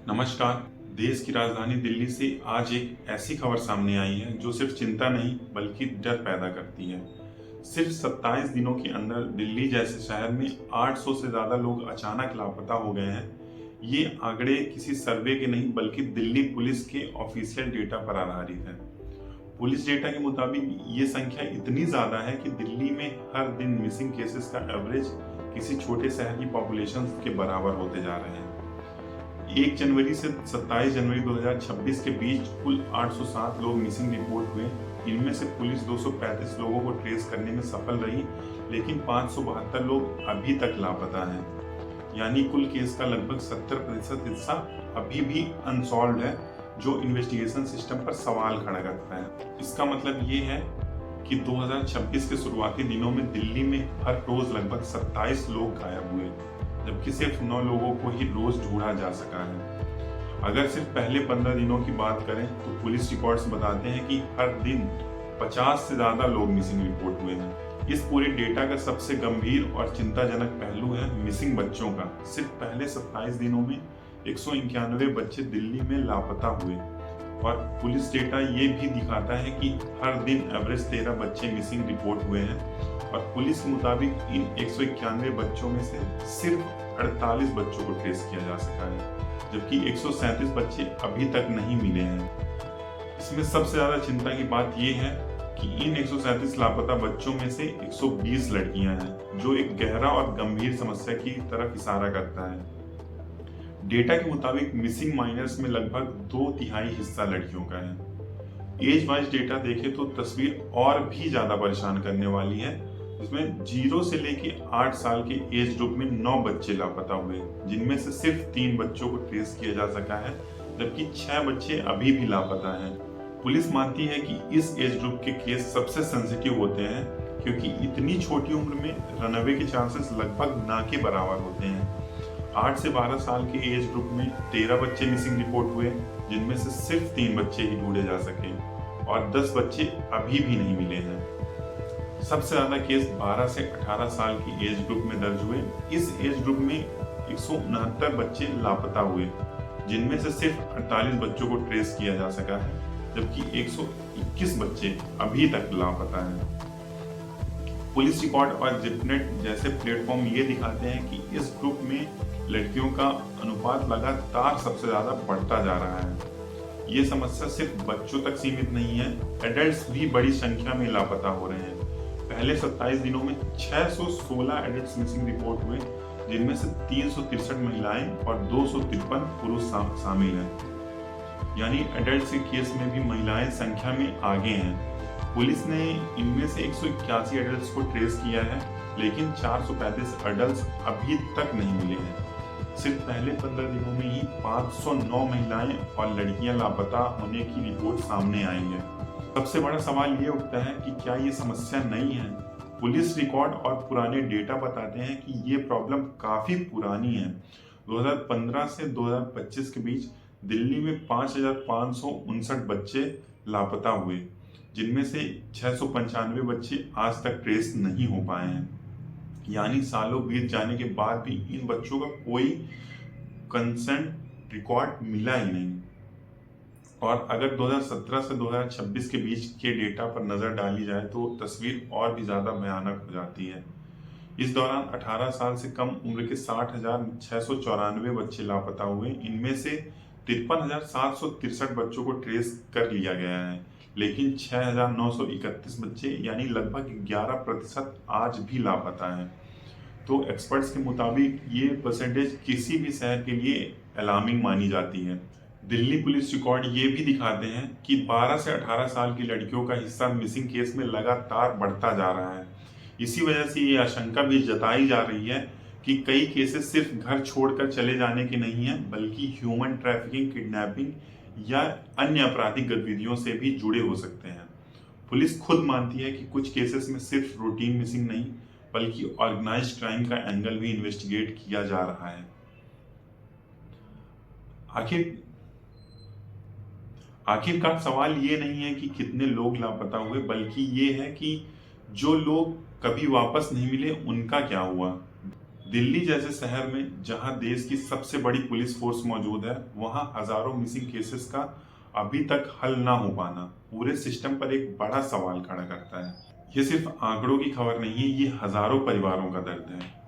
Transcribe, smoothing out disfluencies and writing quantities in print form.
नमस्कार। देश की राजधानी दिल्ली से आज एक ऐसी खबर सामने आई है जो सिर्फ चिंता नहीं बल्कि डर पैदा करती है। सिर्फ 27 दिनों के अंदर दिल्ली जैसे शहर में 800 से ज्यादा लोग अचानक लापता हो गए हैं। ये आंकड़े किसी सर्वे के नहीं बल्कि दिल्ली पुलिस के ऑफिशियल डेटा पर आधारित है। पुलिस डेटा के मुताबिक ये संख्या इतनी ज्यादा है कि दिल्ली में हर दिन मिसिंग केसेस का एवरेज किसी छोटे शहर की पॉपुलेशन के बराबर होते जा रहे हैं। 1 जनवरी से 27 जनवरी 2026 के बीच कुल 807 लोग मिसिंग रिपोर्ट हुए। इनमें से पुलिस 235 लोगों को ट्रेस करने में सफल रही, लेकिन 572 लोग अभी तक लापता हैं। यानी कुल केस का लगभग 70% हिस्सा अभी भी अनसॉल्व है, जो इन्वेस्टिगेशन सिस्टम पर सवाल खड़ा करता है। इसका मतलब ये है कि 2026 के शुरुआती दिनों में दिल्ली में हर रोज लगभग 27 लोग गायब हुए, जबकि सिर्फ 9 लोगों को ही रोज ढूंढा जा सका है। अगर सिर्फ पहले 15 दिनों की बात करें तो पुलिस रिकॉर्ड्स बताते हैं कि हर दिन 50 से ज्यादा लोग मिसिंग रिपोर्ट हुए हैं। इस पूरे डेटा का सबसे गंभीर और चिंताजनक पहलू है मिसिंग बच्चों का। सिर्फ पहले 27 दिनों में 191 बच्चे दिल्ली में लापता हुए, और पुलिस डेटा ये भी दिखाता है कि हर दिन एवरेज 13 बच्चे मिसिंग रिपोर्ट हुए हैं। और पुलिस के मुताबिक इन 191 बच्चों में से सिर्फ 48 बच्चों को ट्रेस किया जा सका है, जबकि 137 बच्चे अभी तक नहीं मिले हैं। इसमें सबसे ज्यादा चिंता की बात यह है कि इन 137 लापता बच्चों में से 120 लड़कियां हैं, जो एक गहरा और गंभीर समस्या की तरफ इशारा करता है। डेटा के मुताबिक मिसिंग माइनर्स में लगभग 2/3 हिस्सा लड़कियों का है। एज वाइज डेटा देखें तो तस्वीर और भी ज्यादा परेशान करने वाली है। इसमें 0 से लेके 8 साल के एज ग्रुप में 9 बच्चे लापता हुए, जिनमें से सिर्फ 3 बच्चों को ट्रेस किया जा सका है, जबकि 6 बच्चे अभी भी लापता हैं। पुलिस मानती है कि इस एज ग्रुप के केस सबसे सेंसिटिव होते हैं, क्योंकि इतनी छोटी उम्र में रनअवे के चांसेस लगभग ना के बराबर होते हैं। 8 से 12 साल के एज ग्रुप में 13 बच्चे मिसिंग रिपोर्ट हुए, जिनमें से सिर्फ 3 बच्चे ही ढूंढे जा सके, और 10 बच्चे अभी भी नहीं मिले हैं। सबसे ज्यादा केस 12 से 18 साल की एज ग्रुप में दर्ज हुए। इस एज ग्रुप में 169 बच्चे लापता हुए, जिनमें से सिर्फ 48 बच्चों को ट्रेस किया जा सका है, जबकि 121 बच्चे अभी तक लापता हैं। पुलिस रिकॉर्ड और जिपनेट जैसे प्लेटफॉर्म ये दिखाते हैं कि इस ग्रुप में लड़कियों का अनुपात लगातार सबसे ज्यादा बढ़ता जा रहा है। ये समस्या सिर्फ बच्चों तक सीमित नहीं है, एडल्ट्स भी बड़ी संख्या में लापता हो रहे हैं। पहले 27 दिनों में 616 एडल्ट्स मिसिंग रिपोर्ट हुए, जिनमें से 363 महिलाएं और 253 पुरुष शामिल हैं। यानी एडल्ट्स के केस में भी महिलाएं संख्या में आगे हैं। पुलिस ने इनमें से 181 एडल्ट्स को ट्रेस किया है, लेकिन 435 एडल्ट्स अभी तक नहीं मिले हैं। सिर्फ पहले 15 दिनों में ही 509 महिलाएं और लड़कियां लापता होने की रिपोर्ट सामने आई है। सबसे बड़ा सवाल ये उठता है कि क्या ये समस्या नई है? पुलिस रिकॉर्ड और पुराने डेटा बताते हैं कि ये प्रॉब्लम काफी पुरानी है। 2015 से 2025 के बीच दिल्ली में 5,559 बच्चे लापता हुए, जिनमें से 695 बच्चे आज तक ट्रेस नहीं हो पाए हैं। यानी सालों बीत जाने के बाद भी इन बच्चों का कोई कंसेंट रिकॉर्ड मिला ही नहीं। और अगर 2017 से 2026 के बीच के डेटा पर नजर डाली जाए तो तस्वीर और भी ज्यादा भयानक हो जाती है। इस दौरान 18 साल से कम उम्र के 60,694 बच्चे लापता हुए। इनमें से 53,763 बच्चों को ट्रेस कर लिया गया है, लेकिन 6,931 बच्चे यानी लगभग 11% आज भी लापता हैं। तो एक्सपर्ट्स के मुताबिक ये परसेंटेज किसी भी शहर के लिए अलार्मिंग मानी जाती है। दिल्ली पुलिस रिकॉर्ड ये भी दिखाते हैं कि 12 से 18 साल की लड़कियों का हिस्सा मिसिंग केस में लगातार बढ़ता जा रहा है। इसी वजह से ये आशंका भी जताई जा रही है कि कई केसेस सिर्फ घर छोड़कर चले जाने के नहीं है, बल्कि ह्यूमन ट्रैफिकिंग, किडनैपिंग या अन्य आपराधिक गतिविधियों से भी जुड़े हो सकते हैं। पुलिस खुद मानती है कि कुछ केसेस में सिर्फ रूटीन मिसिंग नहीं बल्कि ऑर्गेनाइज्ड क्राइम का एंगल भी इन्वेस्टिगेट किया जा रहा है। आखिरकार सवाल ये नहीं है कि कितने लोग लापता हुए, बल्कि ये है कि जो लोग कभी वापस नहीं मिले उनका क्या हुआ। दिल्ली जैसे शहर में जहां देश की सबसे बड़ी पुलिस फोर्स मौजूद है, वहां हजारों मिसिंग केसेस का अभी तक हल ना हो पाना पूरे सिस्टम पर एक बड़ा सवाल खड़ा करता है। ये सिर्फ आंकड़ों की खबर नहीं है, ये हजारों परिवारों का दर्द है।